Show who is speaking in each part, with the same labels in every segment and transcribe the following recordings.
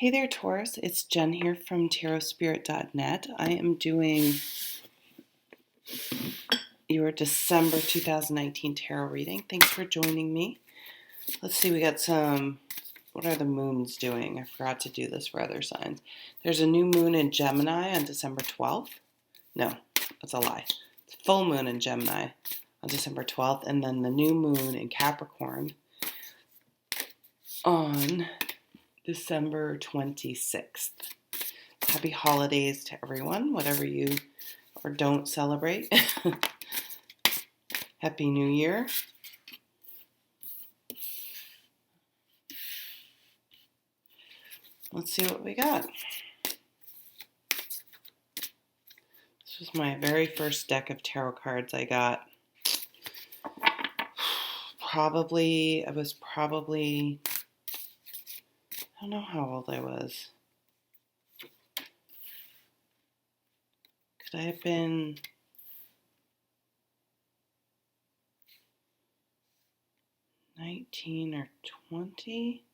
Speaker 1: Hey there, Taurus. It's Jen here from tarotspirit.net. I am doing your December 2019 tarot reading. Thanks for joining me. Let's see, we got what are the moons doing? I forgot to do this for other signs. There's a new moon in Gemini on December 12th. No, that's a lie. It's full moon in Gemini on December 12th, and then the new moon in Capricorn on December 26th. Happy holidays to everyone, whatever you or don't celebrate. Happy New Year. Let's see what we got. This was my very first deck of tarot cards I got. I don't know how old I was. Could I have been 19 or 20?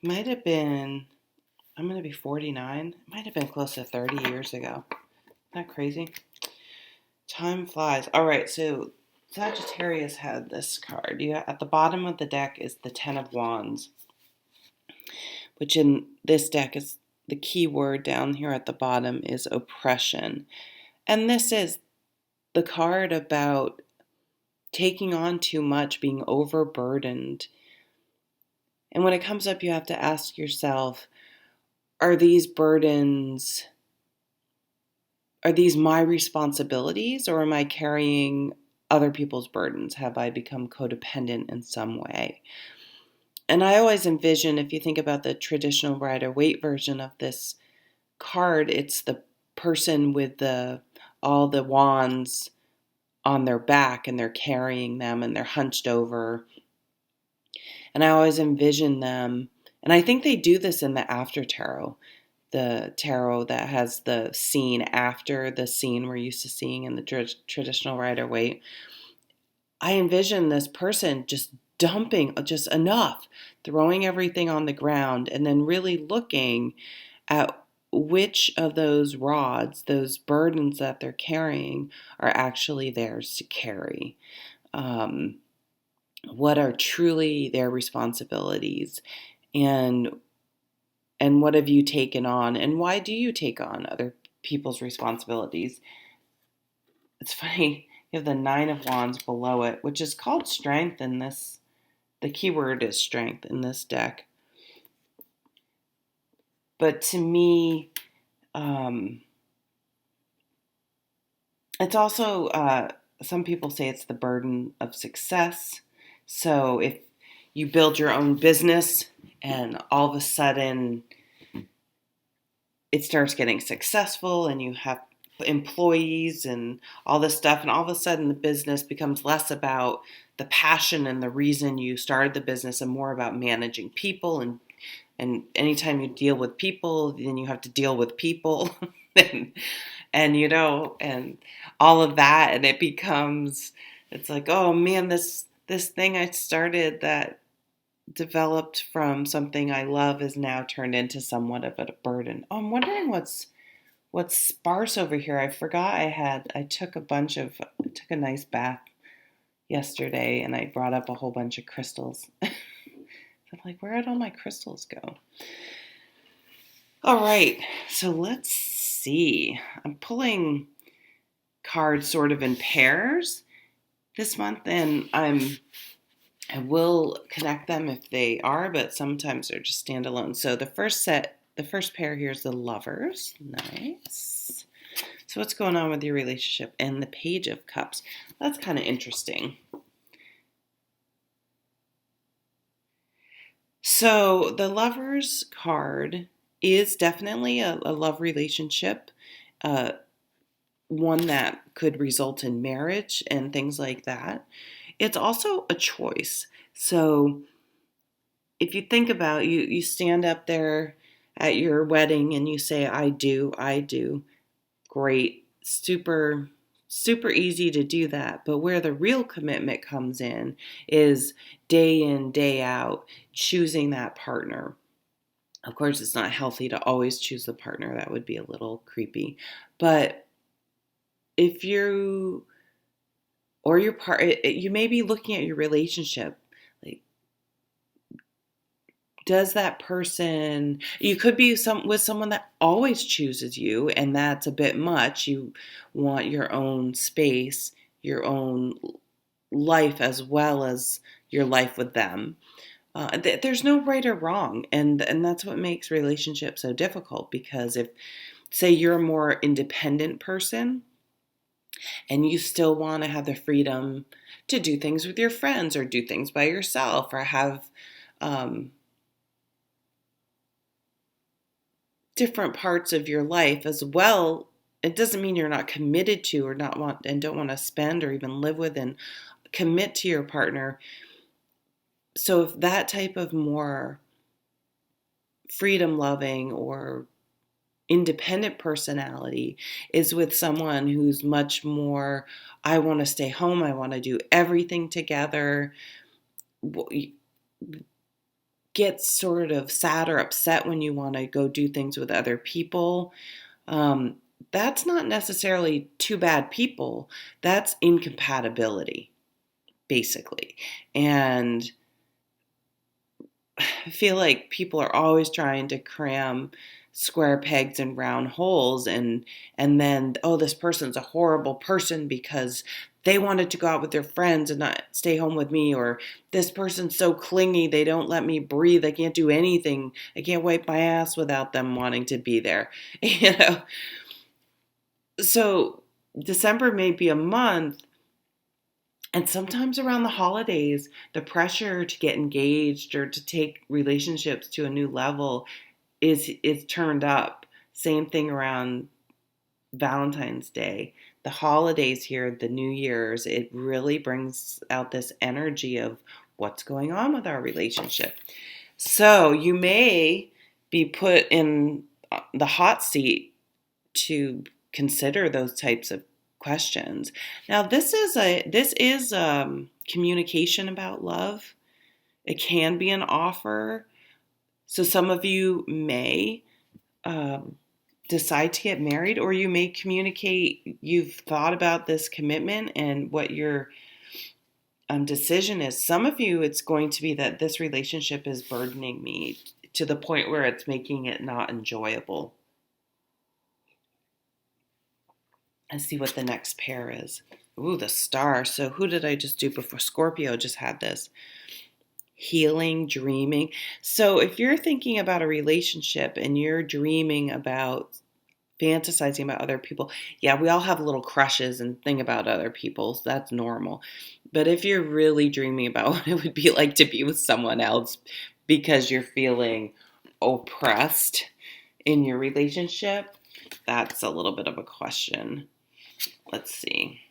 Speaker 1: Might have been, I'm going to be 49. It might have been close to 30 years ago. Isn't that crazy? Time flies. All right, so Sagittarius had this card. At the bottom of the deck is the Ten of Wands, which in this deck is the key word down here at the bottom is oppression. And this is the card about taking on too much, being overburdened. And when it comes up, you have to ask yourself, are these burdens, are these my responsibilities, or am I carrying other people's burdens? Have I become codependent in some way? And I always envision, if you think about the traditional Rider-Waite version of this card, it's the person with all the wands on their back, and they're carrying them, and they're hunched over. And I always envision them, and I think they do this in the after tarot, the tarot that has the scene after the scene we're used to seeing in the traditional Rider-Waite. I envision this person just dumping just enough, throwing everything on the ground, and then really looking at which of those rods, those burdens that they're carrying, are actually theirs to carry. What are truly their responsibilities, and what have you taken on, and why do you take on other people's responsibilities? It's funny, you have the Nine of Wands below it, which is called strength in this. The keyword is strength in this deck. But to me, it's also, some people say it's the burden of success. So if you build your own business and all of a sudden it starts getting successful and you have employees and all this stuff, and all of a sudden the business becomes less about the passion and the reason you started the business and more about managing people, and anytime you deal with people, then you have to deal with people and and all of that, and it's like, oh man, this thing I started that developed from something I love is now turned into somewhat of a burden. Oh, I'm wondering what's sparse over here. I forgot I took a nice bath yesterday, and I brought up a whole bunch of crystals. I'm like, where'd all my crystals go? All right, so let's see. I'm pulling cards sort of in pairs this month, and I will connect them if they are, but sometimes they're just standalone. So the first pair here is the Lovers. Nice. So what's going on with your relationship? And the Page of Cups. That's kind of interesting. So the Lovers card is definitely a love relationship, one that could result in marriage and things like that. It's also a choice. So if you think about, you stand up there at your wedding and you say, I do. Great. Super, super easy to do that. But where the real commitment comes in, day out, choosing that partner. Of course, it's not healthy to always choose the partner. That would be a little creepy. But if you or your you may be looking at your relationship. Like, does that person, you could be with someone that always chooses you, and that's a bit much. You want your own space, your own life, as well as your life with them. There's no right or wrong, and that's what makes relationships so difficult. Because if, say, you're a more independent person and you still want to have the freedom to do things with your friends or do things by yourself or have different parts of your life as well, it doesn't mean you're not committed to or not want and don't want to spend or even live with and commit to your partner. So if that type of more freedom loving or independent personality is with someone who's much more, I want to stay home, I want to do everything together, get sort of sad or upset when you want to go do things with other people, that's not necessarily two bad people. That's incompatibility, basically. And I feel like people are always trying to cram square pegs in round holes, and then, oh, this person's a horrible person because they wanted to go out with their friends and not stay home with me, or this person's so clingy, they don't let me breathe, I can't do anything, I can't wipe my ass without them wanting to be there. So December may be a month, and sometimes around the holidays, the pressure to get engaged or to take relationships to a new level is turned up. Same thing around Valentine's Day. The holidays here, the New Year's, it really brings out this energy of what's going on with our relationship. So you may be put in the hot seat to consider those types of questions. Now, this is communication about love. It can be an offer. So some of you may decide to get married, or you may communicate you've thought about this commitment and what your decision is. Some of you, it's going to be that this relationship is burdening me to the point where it's making it not enjoyable. Let's see what the next pair is. Ooh, the Star. So who did I just do before? Scorpio just had this. Healing, dreaming. So if you're thinking about a relationship and you're dreaming about, fantasizing about other people, yeah, we all have little crushes and think about other people. So that's normal. But if you're really dreaming about what it would be like to be with someone else because you're feeling oppressed in your relationship, that's a little bit of a question. Let's see.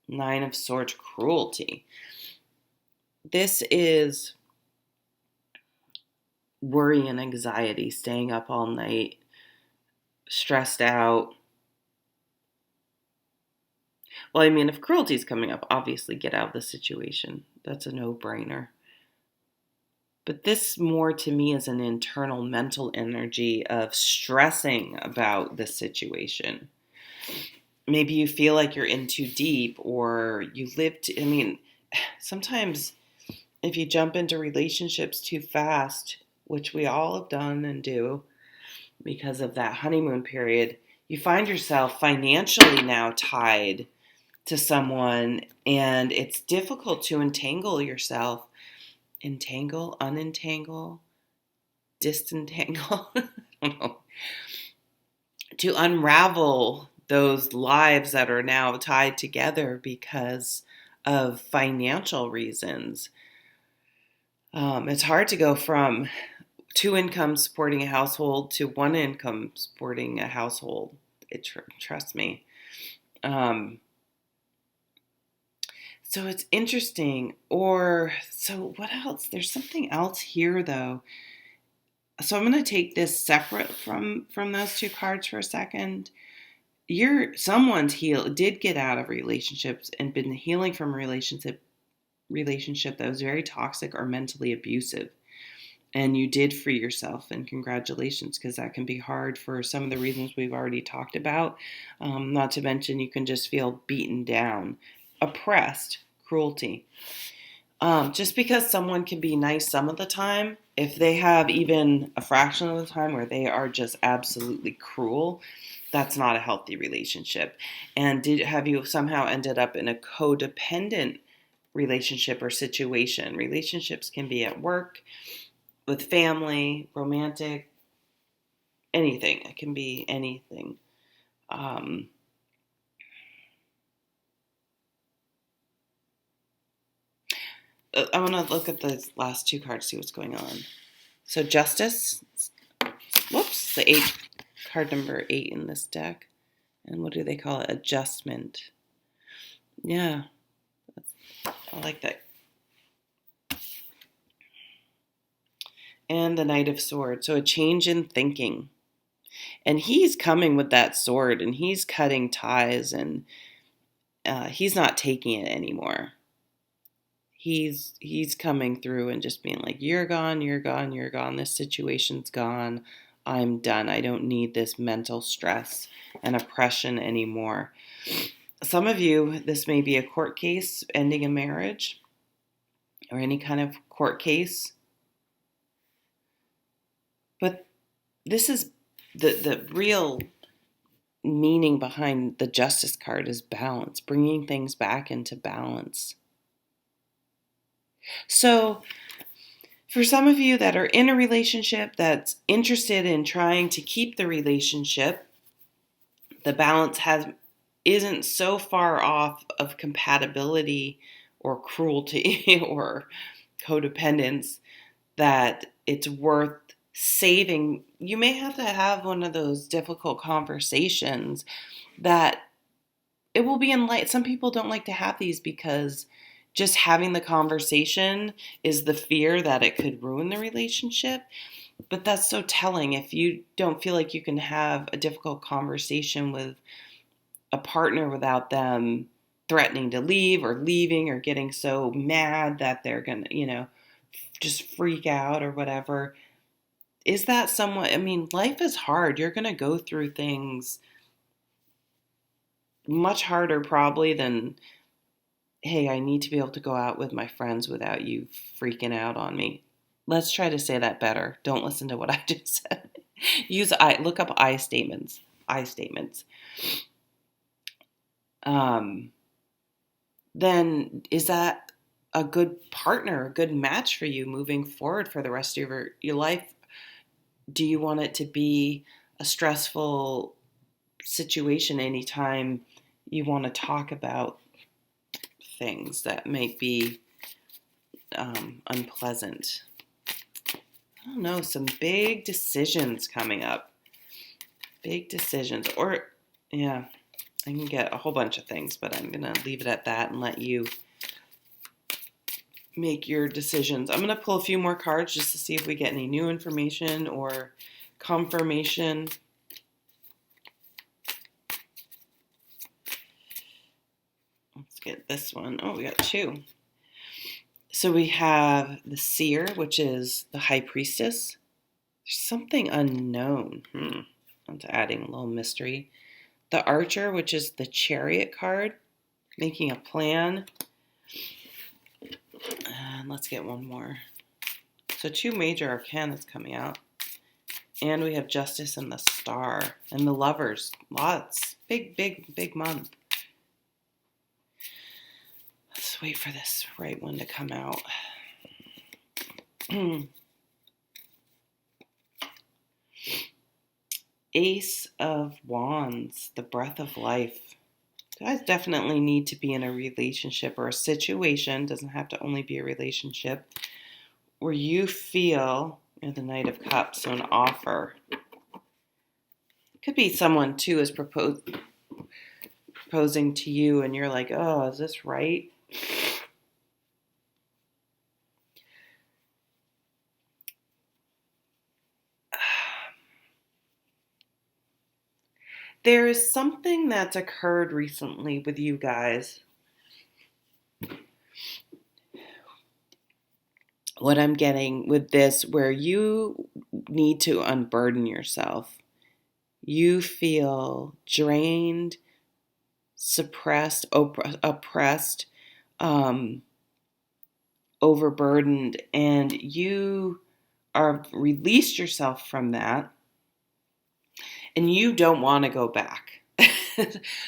Speaker 1: 9 of Swords, cruelty. This is worry and anxiety, staying up all night, stressed out. Well, I mean, if cruelty is coming up, obviously get out of the situation. That's a no-brainer. But this more to me is an internal mental energy of stressing about the situation. Maybe you feel like you're in too deep, or you live too, I mean, sometimes if you jump into relationships too fast, which we all have done and do because of that honeymoon period, you find yourself financially now tied to someone, and it's difficult to entangle yourself. Entangle, unentangle, disentangle, I don't know. To unravel those lives that are now tied together because of financial reasons. It's hard to go from 2 incomes supporting a household to 1 income supporting a household. Trust me. So it's interesting. So what else? There's something else here, though. So I'm going to take this separate from those 2 cards for a second. someone's did get out of relationships and been healing from a relationship that was very toxic or mentally abusive. And you did free yourself, and congratulations, because that can be hard for some of the reasons we've already talked about. Not to mention, you can just feel beaten down, oppressed, cruelty. Just because someone can be nice some of the time, if they have even a fraction of the time where they are just absolutely cruel, that's not a healthy relationship. And have you somehow ended up in a codependent relationship or situation? Relationships can be at work, with family, romantic, anything. It can be anything. I'm going to look at the last two cards, see what's going on. So Justice. Whoops, the card number 8 in this deck. And what do they call it? Adjustment. Yeah, I like that. And the Knight of Swords. So a change in thinking. And he's coming with that sword, and he's cutting ties, and he's not taking it anymore. He's coming through and just being like, you're gone, you're gone, you're gone. This situation's gone. I'm done. I don't need this mental stress and oppression anymore. Some of you, this may be a court case ending a marriage or any kind of court case. But this is the real meaning behind the Justice card is balance, bringing things back into balance. So for some of you that are in a relationship that's interested in trying to keep the relationship, the balance isn't so far off of compatibility or cruelty or codependence that it's worth saving. You may have to have one of those difficult conversations that it will be enlightened. Some people don't like to have these because just having the conversation is the fear that it could ruin the relationship. But that's so telling. If you don't feel like you can have a difficult conversation with a partner without them threatening to leave or leaving or getting so mad that they're going to, just freak out or whatever, is that somewhat, life is hard. You're going to go through things much harder probably than, hey, I need to be able to go out with my friends without you freaking out on me. Let's try to say that better. Don't listen to what I just said. Look up I statements. Then is that a good partner, a good match for you moving forward for the rest of your life? Do you want it to be a stressful situation anytime you want to talk about things that might be unpleasant? I don't know, some big decisions coming up. Big decisions. Or, yeah, I can get a whole bunch of things, but I'm going to leave it at that and let you make your decisions. I'm going to pull a few more cards just to see if we get any new information or confirmation. Let's get this one. Oh, we got 2. So we have the Seer, which is the High Priestess. There's something unknown. I'm adding a little mystery. The Archer, which is the Chariot card, making a plan. And let's get one more. So 2 major arcanas coming out. And we have Justice and the Star. And the Lovers. Lots. Big month. Let's wait for this right one to come out. Ace of Wands, the breath of life. You guys definitely need to be in a relationship or a situation, doesn't have to only be a relationship, where you feel, the Knight of Cups, so an offer. It could be someone too is proposing to you and you're like, oh, is this right? There is something that's occurred recently with you guys. What I'm getting with this, where you need to unburden yourself. You feel drained, suppressed, oppressed, overburdened, and you are released yourself from that, and you don't want to go back.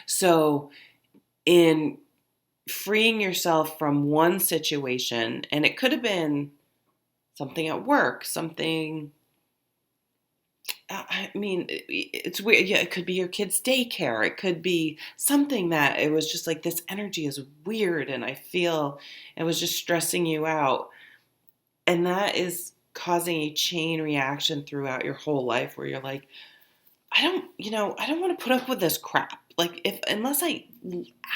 Speaker 1: So in freeing yourself from one situation, and it could have been something at work, something, I mean, it's weird. Yeah, it could be your kid's daycare. It could be something that it was just like, this energy is weird, and I feel it was just stressing you out. And that is causing a chain reaction throughout your whole life where you're like, I don't want to put up with this crap. Like, unless I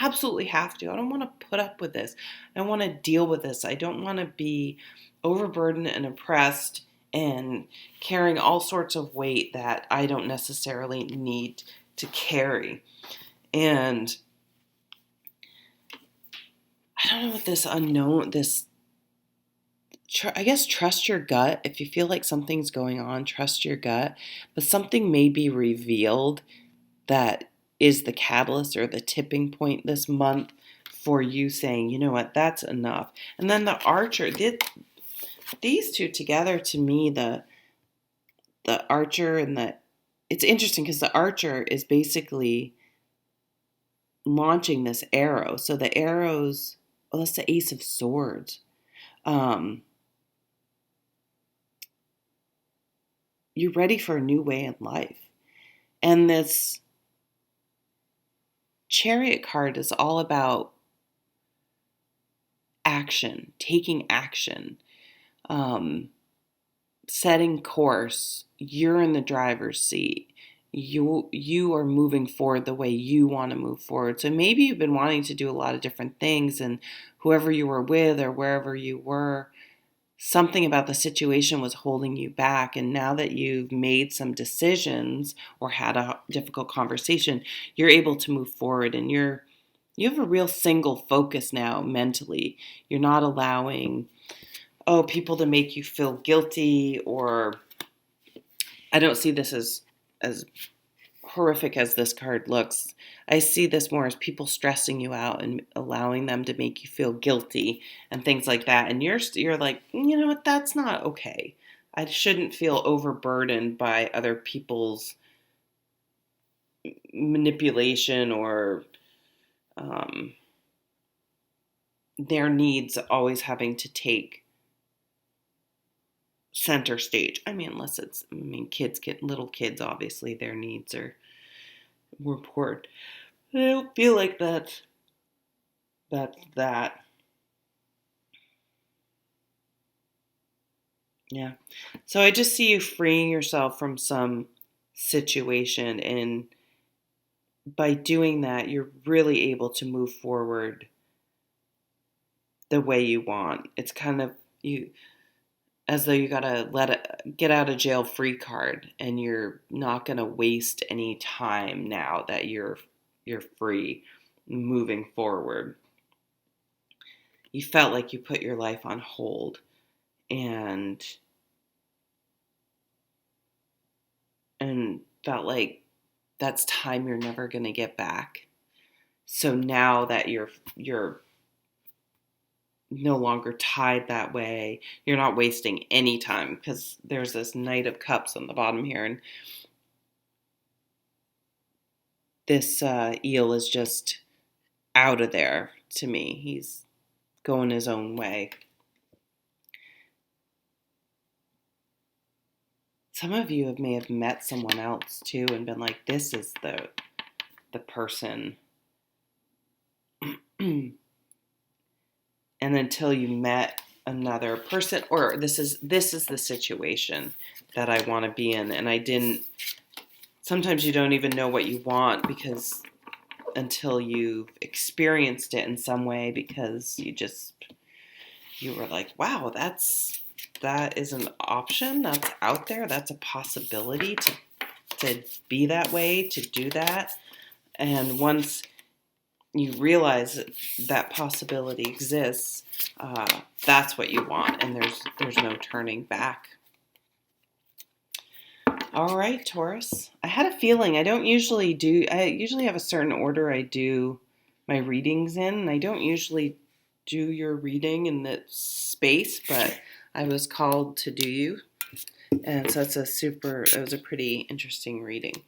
Speaker 1: absolutely have to, I don't want to put up with this. I don't want to deal with this. I don't want to be overburdened and oppressed and carrying all sorts of weight that I don't necessarily need to carry. And I don't know what this unknown, I guess trust your gut. If you feel like something's going on, trust your gut. But something may be revealed that is the catalyst or the tipping point this month for you saying, you know what, that's enough. And then the Archer, these two together, to me, the Archer and it's interesting because the Archer is basically launching this arrow. So the arrows, well, that's the Ace of Swords. You're ready for a new way in life. And this Chariot card is all about action, taking action, setting course. You're in the driver's seat. You are moving forward the way you want to move forward. So maybe you've been wanting to do a lot of different things, and whoever you were with or wherever you were, something about the situation was holding you back. And now that you've made some decisions or had a difficult conversation, you're able to move forward, and you have a real single focus now mentally. You're not allowing, people to make you feel guilty, or I don't see this as horrific as this card looks. I see this more as people stressing you out and allowing them to make you feel guilty and things like that. And you're like, you know what, that's not okay. I shouldn't feel overburdened by other people's manipulation or their needs always having to take center stage. I mean, little kids, obviously their needs are more important. I don't feel like that's that. Yeah. So I just see you freeing yourself from some situation, and by doing that, you're really able to move forward the way you want. It's kind of as though you got to get out of jail free card, and you're not going to waste any time now that you're free moving forward. You felt like you put your life on hold, and felt like that's time you're never going to get back. So now that you're no longer tied that way, you're not wasting any time, because there's this Knight of Cups on the bottom here, and this eel is just out of there to me. He's going his own way. Some of you may have met someone else too and been like, this is the person. And until you met another person, or this is the situation that I want to be in, and I didn't. Sometimes you don't even know what you want because until you've experienced it in some way, because you were like, wow, that is an option, that's out there, that's a possibility to be that way, to do that. And once you realize that possibility exists, that's what you want, and there's no turning back. All right, Taurus. I had a feeling I usually have a certain order I do my readings in, and I don't usually do your reading in that space, but I was called to do you. And so it was a pretty interesting reading.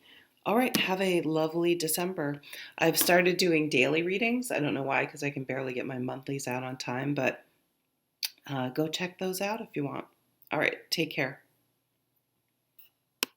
Speaker 1: All right, have a lovely December. I've started doing daily readings. I don't know why, because I can barely get my monthlies out on time, but go check those out if you want. All right, take care.